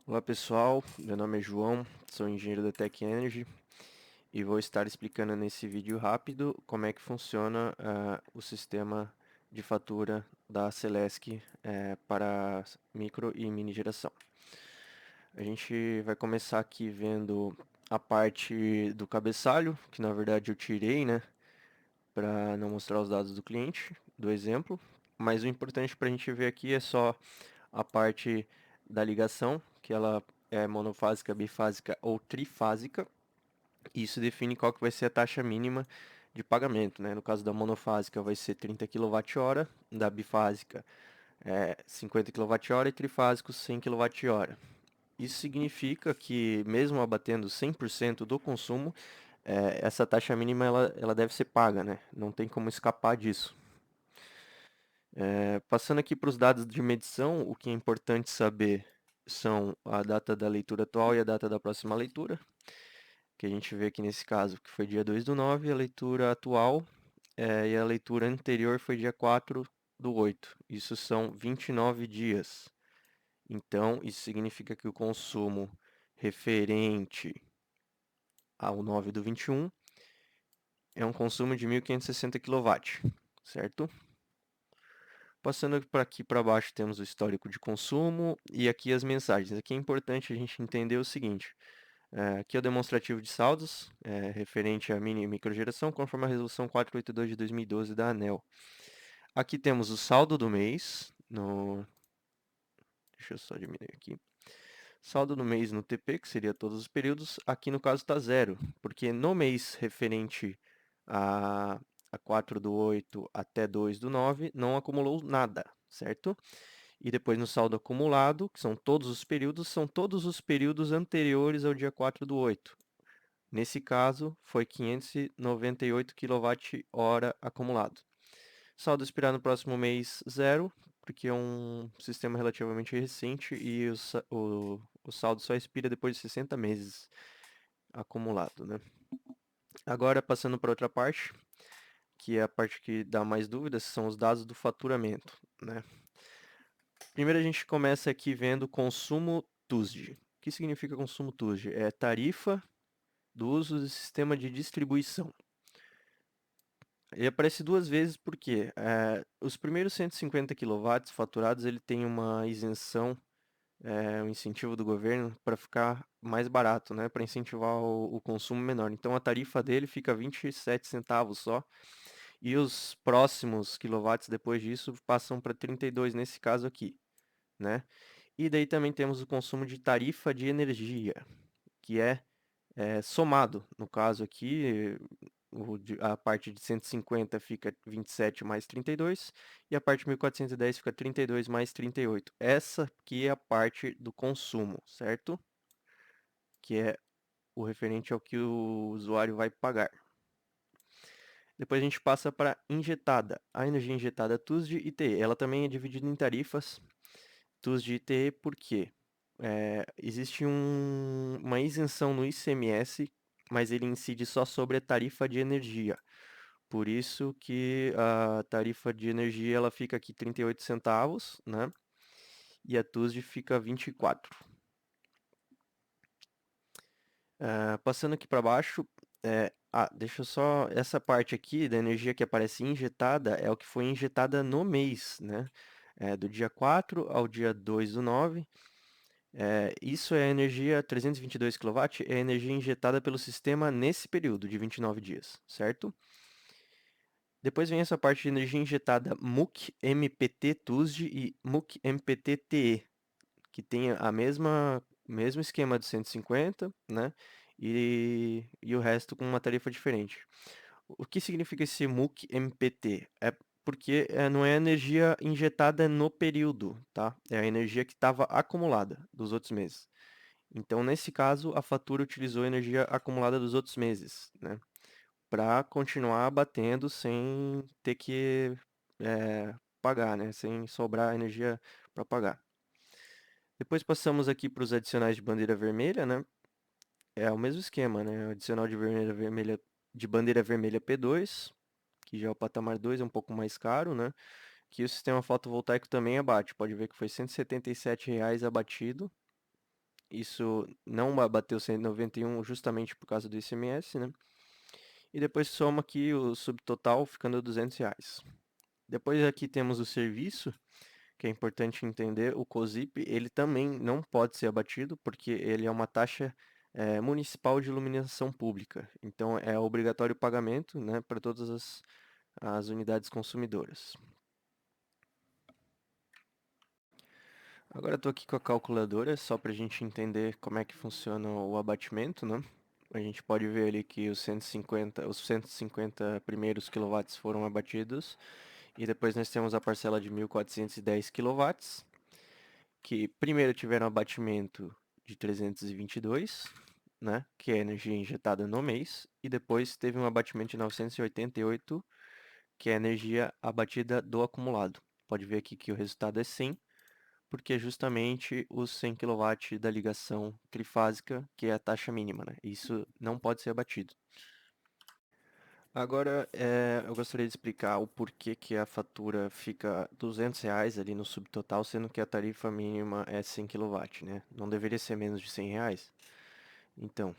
Olá pessoal, meu nome é João, sou engenheiro da Tech Energy e vou estar explicando nesse vídeo rápido como é que funciona o sistema de fatura da Celesc para micro e mini geração. A gente vai começar aqui vendo a parte do cabeçalho, que na verdade eu tirei, né, para não mostrar os dados do cliente, do exemplo, mas o importante para a gente ver aqui é só a parte da ligação, que ela é monofásica, bifásica ou trifásica. Isso define qual que vai ser a taxa mínima de pagamento, né? No caso da monofásica vai ser 30 kWh, da bifásica 50 kWh e trifásico 100 kWh. Isso significa que mesmo abatendo 100% do consumo, essa taxa mínima ela deve ser paga, né? Não tem como escapar disso. Passando aqui para os dados de medição, o que é importante saber são a data da leitura atual e a data da próxima leitura, que a gente vê aqui nesse caso, que foi dia 2/9, a leitura atual, e a leitura anterior foi dia 4/8. Isso são 29 dias. Então, isso significa que o consumo referente ao 9/21 é um consumo de 1.560 kW, certo? Passando para aqui para baixo temos o histórico de consumo e aqui as mensagens. Aqui é importante a gente entender o seguinte. Aqui é o demonstrativo de saldos, referente à mini e microgeração, conforme a resolução 482 de 2012 da ANEEL. Aqui temos o saldo do mês, deixa eu só diminuir aqui. Saldo do mês no TP, que seria todos os períodos, aqui no caso está zero, porque no mês referente a, a 4/8 até 2/9 não acumulou nada, certo? E depois no saldo acumulado, que são todos os períodos anteriores ao dia 4/8. Nesse caso, foi 598 kWh acumulado. Saldo expirado no próximo mês, zero, porque é um sistema relativamente recente e o saldo só expira depois de 60 meses acumulado, né? Agora, passando para outra parte, que é a parte que dá mais dúvidas, são os dados do faturamento, né? Primeiro a gente começa aqui vendo consumo TUSD. O que significa consumo TUSD? É tarifa do uso do sistema de distribuição. Ele aparece duas vezes porque os primeiros 150 kW faturados ele tem uma isenção, um incentivo do governo para ficar mais barato, né, para incentivar o consumo menor. Então a tarifa dele fica 27 centavos só, e os próximos quilowatts depois disso passam para 32 nesse caso aqui, né? E daí também temos o consumo de tarifa de energia, que é somado. No caso aqui, a parte de 150 fica 27 mais 32, e a parte de 1410 fica 32 mais 38. Essa aqui é a parte do consumo, certo? Que é o referente ao que o usuário vai pagar. Depois a gente passa para injetada. A energia injetada TUSD e TE. Ela também é dividida em tarifas TUSD e TE porque existe uma isenção no ICMS, mas ele incide só sobre a tarifa de energia. Por isso que a tarifa de energia ela fica aqui 38 centavos, né? E a TUSD fica 24. Passando aqui para baixo, deixa eu só. Essa parte aqui da energia que aparece injetada é o que foi injetada no mês, né? Do dia 4 ao dia 2/9. Isso é a energia 322 kW, é a energia injetada pelo sistema nesse período de 29 dias, certo? Depois vem essa parte de energia injetada MUC MPT TUSD e MUC MPT TE, que tem a mesmo esquema de 150, né? E o resto com uma tarifa diferente. O que significa esse MUC MPT? É porque não é a energia injetada no período, tá? É a energia que estava acumulada dos outros meses. Então, nesse caso, a fatura utilizou a energia acumulada dos outros meses, né? Para continuar batendo sem ter que pagar, né? Sem sobrar energia para pagar. Depois passamos aqui para os adicionais de bandeira vermelha, né? É o mesmo esquema, né? O adicional de bandeira vermelha P2, que já é o patamar 2, é um pouco mais caro, né? Que o sistema fotovoltaico também abate. Pode ver que foi R$ 177 abatido. Isso não bateu 191 justamente por causa do ICMS, né? E depois soma aqui o subtotal ficando R$ 200. Depois aqui temos o serviço, que é importante entender, o COSIP, ele também não pode ser abatido, porque ele é uma taxa municipal de iluminação pública. Então é obrigatório o pagamento, né, para todas as unidades consumidoras. Agora estou aqui com a calculadora, só para a gente entender como é que funciona o abatimento, né? A gente pode ver ali que os 150 primeiros quilowatts foram abatidos, e depois nós temos a parcela de 1.410 quilowatts, que primeiro tiveram abatimento de 322, né, que é a energia injetada no mês, e depois teve um abatimento de 988, que é a energia abatida do acumulado. Pode ver aqui que o resultado é 100, porque é justamente os 100 kW da ligação trifásica, que é a taxa mínima, né? Isso não pode ser abatido. Agora, eu gostaria de explicar o porquê que a fatura fica R$ 200 ali no subtotal, sendo que a tarifa mínima é 100 kW, né? Não deveria ser menos de R$ 100? Então,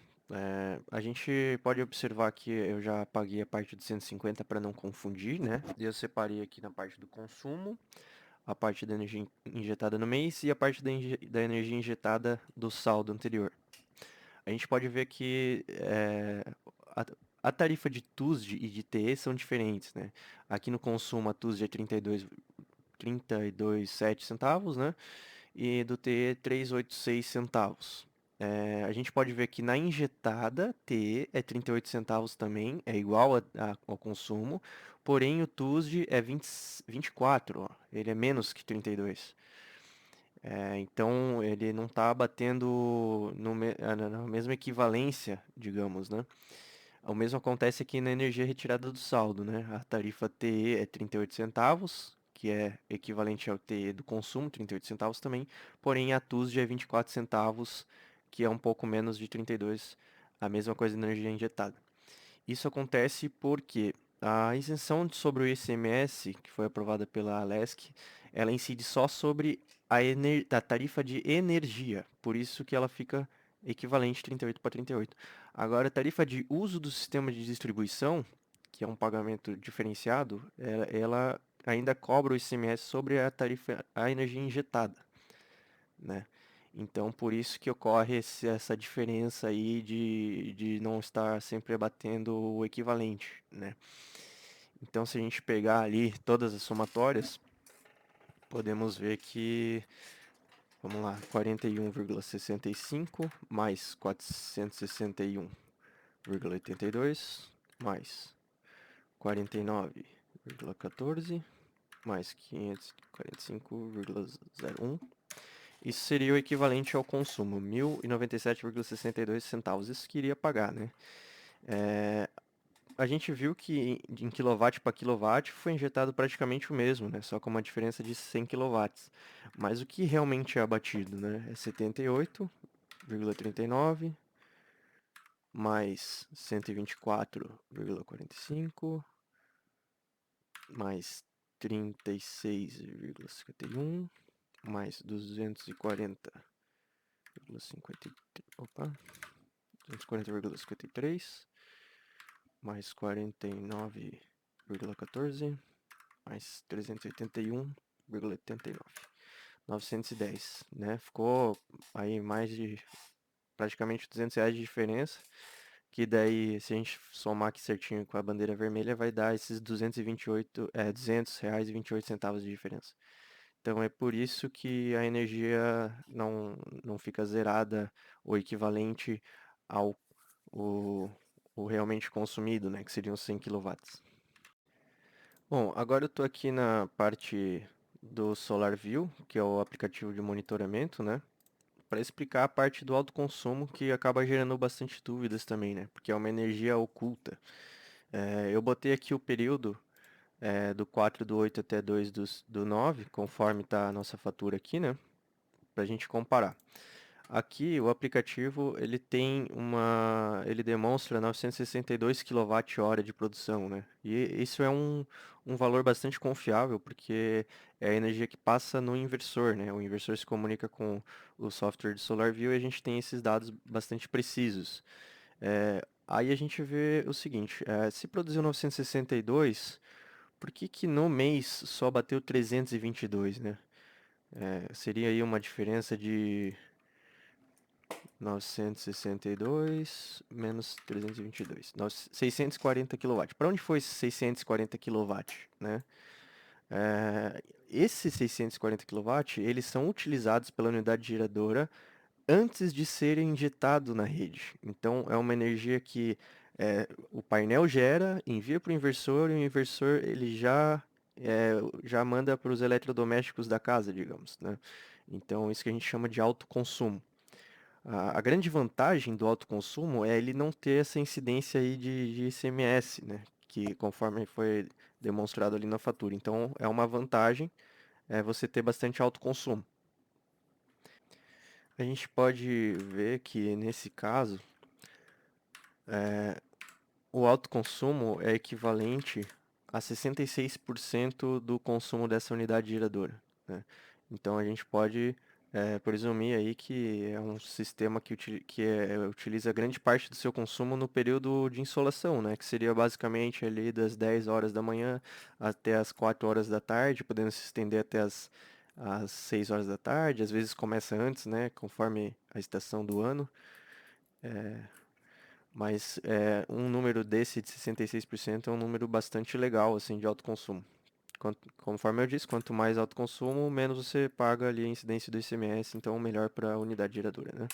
a gente pode observar que eu já paguei a parte de 150 para não confundir, né? E eu separei aqui na parte do consumo, a parte da energia injetada no mês e a parte da energia injetada do saldo anterior. A gente pode ver que a, a tarifa de TUSD e de TE são diferentes, né? Aqui no consumo a TUSD é 32,7 centavos, né? E do TE 3,86 centavos. A gente pode ver que na injetada, TE é 38 centavos também, é igual ao consumo, porém o TUSD é 24, ó, ele é menos que 32. Então ele não está batendo na mesma equivalência, digamos, né? O mesmo acontece aqui na energia retirada do saldo, né? A tarifa TE é 38 centavos, que é equivalente ao TE do consumo, 38 centavos também, porém a TUSD é 24 centavos, que é um pouco menos de 32, a mesma coisa da energia injetada. Isso acontece porque a isenção sobre o ICMS, que foi aprovada pela Alesc, ela incide só sobre a tarifa de energia, por isso que ela fica equivalente 38 para 38. Agora, a tarifa de uso do sistema de distribuição, que é um pagamento diferenciado, ela ainda cobra o ICMS sobre a tarifa, a energia injetada, né? Então, por isso que ocorre essa diferença aí de não estar sempre abatendo o equivalente, né? Então, se a gente pegar ali todas as somatórias, podemos ver que, vamos lá, 41,65 mais 461,82 mais 49,14 mais 545,01. Isso seria o equivalente ao consumo, 1.097,62 centavos. Isso que iria pagar, né? A gente viu que em quilowatt para quilowatt foi injetado praticamente o mesmo, né? Só com uma diferença de 100 quilowatts. Mas o que realmente é abatido, né? É 78,39 mais 124,45 mais 36,51 mais 240,53 mais 49,14 mais 381,89. 910, né? Ficou aí mais de praticamente R$ 200 de diferença, que daí, se a gente somar aqui certinho com a bandeira vermelha, vai dar esses 200 reais e 28 centavos de diferença. Então é por isso que a energia não fica zerada ou equivalente ao o, o realmente consumido, né, que seriam 100 quilowatts. Bom, agora eu estou aqui na parte do SolarView, que é o aplicativo de monitoramento, né, para explicar a parte do autoconsumo que acaba gerando bastante dúvidas também, né, porque é uma energia oculta. Eu botei aqui o período do 4/8 até 2/9, conforme está a nossa fatura aqui, né, para a gente comparar. Aqui o aplicativo ele demonstra 962 kWh de produção, né? E isso é um valor bastante confiável, porque é a energia que passa no inversor, né? O inversor se comunica com o software de SolarView e a gente tem esses dados bastante precisos. Aí a gente vê o seguinte, se produziu 962, por que que no mês só bateu 322, né? Seria aí uma diferença de 962 menos 322. 640 kW. Para onde foi esses 640 kW, né? Esses 640 kW, eles são utilizados pela unidade geradora antes de serem injetados na rede. Então, é uma energia que o painel gera, envia para o inversor e o inversor ele é, já manda para os eletrodomésticos da casa, digamos, né? Então, isso que a gente chama de autoconsumo. A grande vantagem do autoconsumo é ele não ter essa incidência aí de ICMS, né? Que conforme foi demonstrado ali na fatura. Então, é uma vantagem você ter bastante autoconsumo. A gente pode ver que nesse caso, o autoconsumo é equivalente a 66% do consumo dessa unidade geradora, né? Então a gente pode presumir aí que é um sistema que utiliza grande parte do seu consumo no período de insolação, né? Que seria basicamente ali das 10 horas da manhã até as 4 horas da tarde, podendo se estender até as 6 horas da tarde, às vezes começa antes, né? Conforme a estação do ano. Mas um número desse de 66% é um número bastante legal, assim, de autoconsumo. Conforme eu disse, quanto mais autoconsumo, menos você paga ali a incidência do ICMS, então melhor para a unidade geradora, né?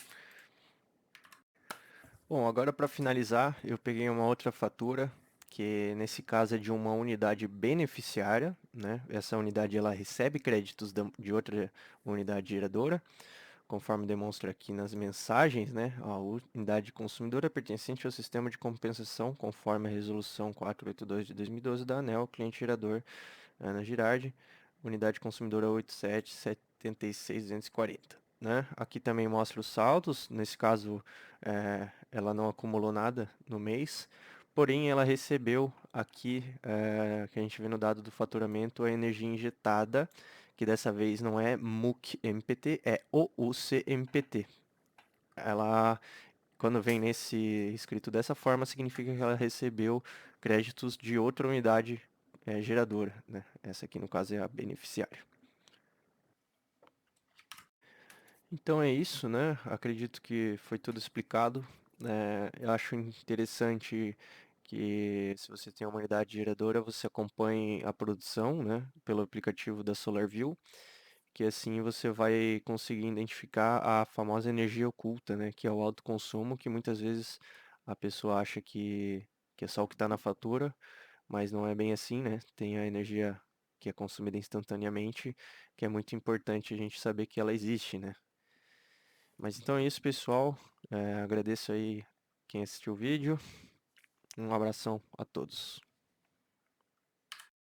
Bom, agora para finalizar, eu peguei uma outra fatura, que nesse caso é de uma unidade beneficiária, né? Essa unidade ela recebe créditos de outra unidade geradora, conforme demonstra aqui nas mensagens, né, a unidade consumidora pertencente ao sistema de compensação, conforme a resolução 482 de 2012 da ANEEL, cliente gerador Ana Girardi, unidade consumidora 8776.240, né? Aqui também mostra os saldos, nesse caso ela não acumulou nada no mês, porém ela recebeu aqui, que a gente vê no dado do faturamento, a energia injetada, que dessa vez não é MUC-MPT, é OUC-MPT. Ela, quando vem nesse escrito dessa forma, significa que ela recebeu créditos de outra unidade geradora, né? Essa aqui no caso é a beneficiária. Então é isso, né? Acredito que foi tudo explicado. Eu acho interessante que se você tem uma unidade geradora, você acompanhe a produção, né? Pelo aplicativo da SolarView, que assim você vai conseguir identificar a famosa energia oculta, né? Que é o alto consumo, que muitas vezes a pessoa acha que é só o que está na fatura, mas não é bem assim, né? Tem a energia que é consumida instantaneamente, que é muito importante a gente saber que ela existe, né? Mas então é isso, pessoal. Agradeço aí quem assistiu o vídeo. Um abração a todos.